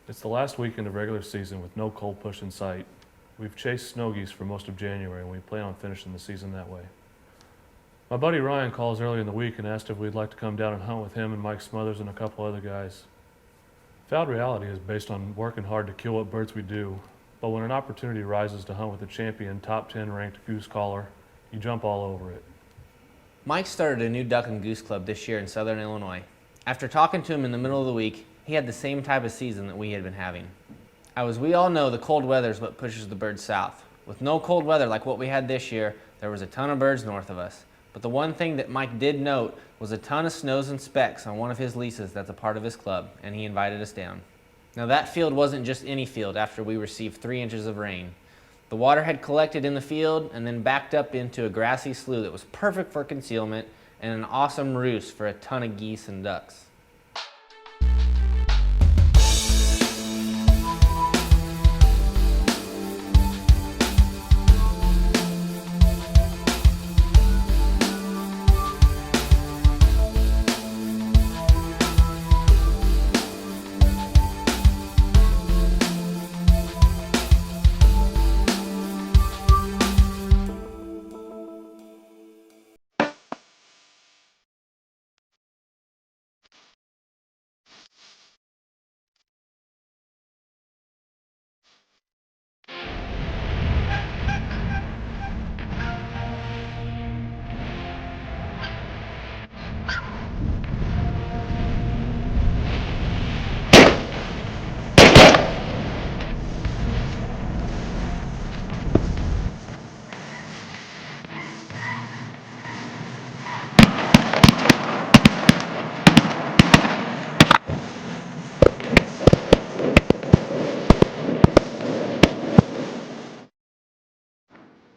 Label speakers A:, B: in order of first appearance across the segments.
A: It's the last weekend of regular season with no cold push in sight. We've chased snow geese for most of January and we plan on finishing the season that way. My buddy Ryan calls early in the week and asked if we'd like to come down and hunt with him and Mike Smothers and a couple other guys. Fowled reality is based on working hard to kill what birds we do, but when an opportunity rises to hunt with a champion, top 10 ranked goose caller, you jump all over it.
B: Mike started a new duck and goose club this year in Southern Illinois. After talking to him in the middle of the week, he had the same type of season that we had been having. As we all know, the cold weather is what pushes the birds south. With no cold weather like what we had this year, there was a ton of birds north of us. But the one thing that Mike did note was a ton of snows and specks on one of his leases that's a part of his club, and he invited us down. Now that field wasn't just any field after we received 3 inches of rain. The water had collected in the field and then backed up into a grassy slough that was perfect for concealment and an awesome roost for a ton of geese and ducks.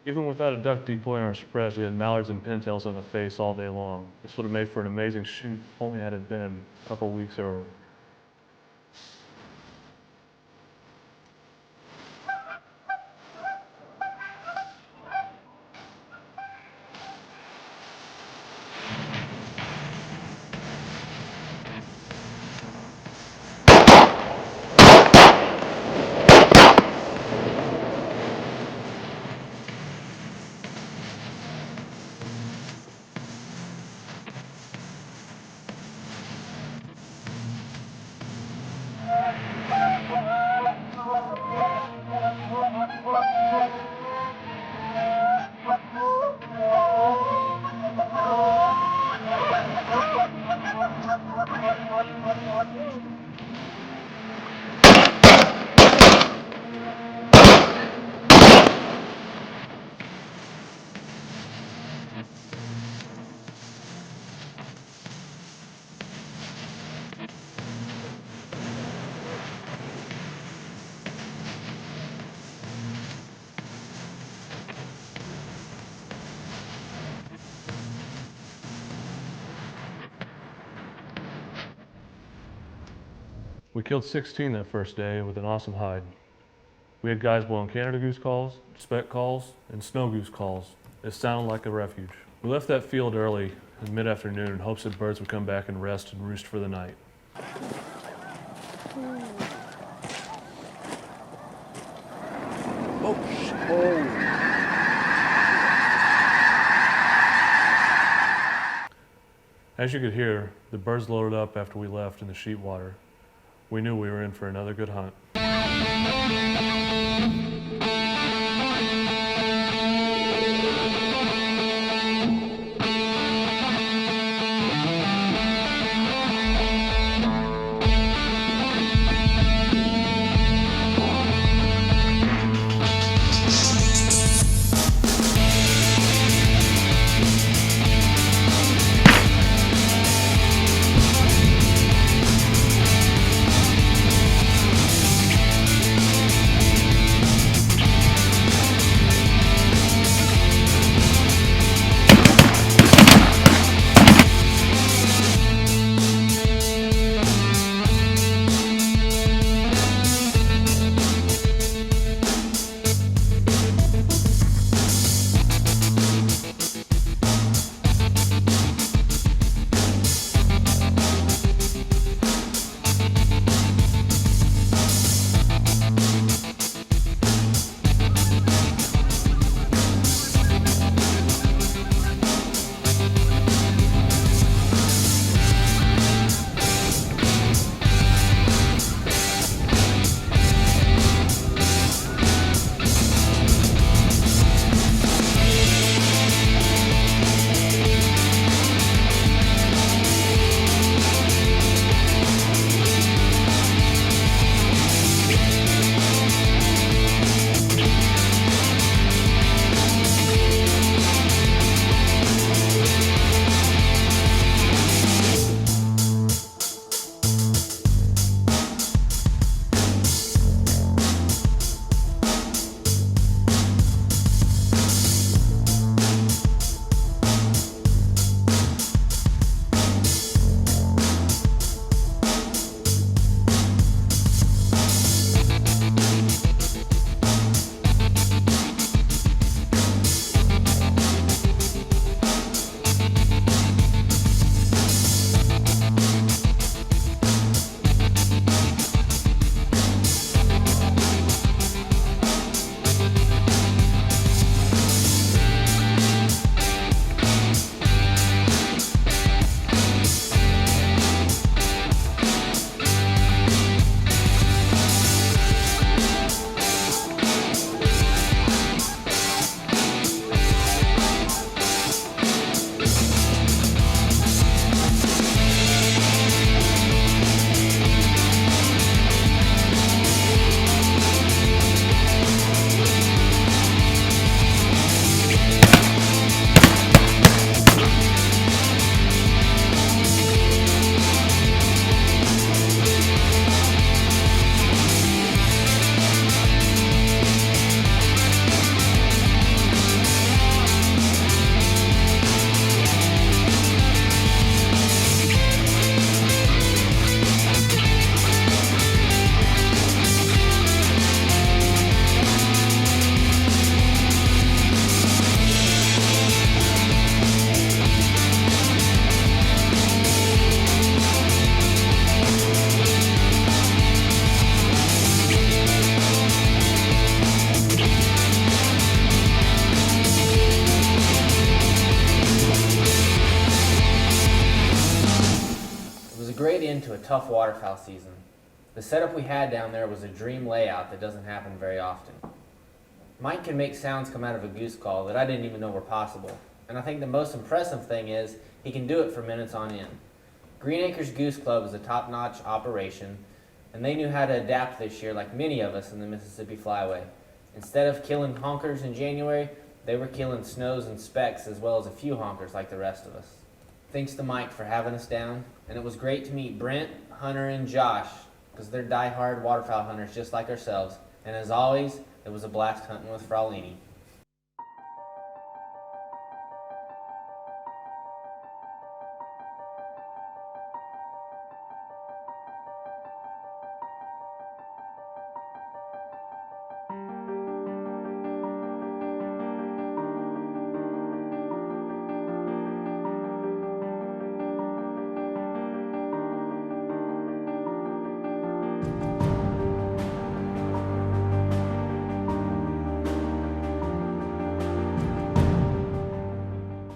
A: Even without a duck decoy on our spread, we had mallards and pintails on the face all day long. This would have made for an amazing shoot, only had it been a couple weeks earlier. We killed 16 that first day with an awesome hide. We had guys blowing Canada goose calls, speck calls, and snow goose calls. It sounded like a refuge. We left that field early in mid-afternoon in hopes that birds would come back and rest and roost for the night. As you could hear, the birds loaded up after we left in the sheetwater. We knew we were in for another good hunt.
B: tough waterfowl season. The setup we had down there was a dream layout that doesn't happen very often. Mike can make sounds come out of a goose call that I didn't even know were possible, and I think the most impressive thing is he can do it for minutes on end. Green Acres Goose Club is a top-notch operation, and they knew how to adapt this year like many of us in the Mississippi Flyway. Instead of killing honkers in January, they were killing snows and specks as well as a few honkers like the rest of us. Thanks to Mike for having us down, and it was great to meet Brent, Hunter, and Josh, because they're die-hard waterfowl hunters just like ourselves, and as always, it was a blast hunting with Fraulini.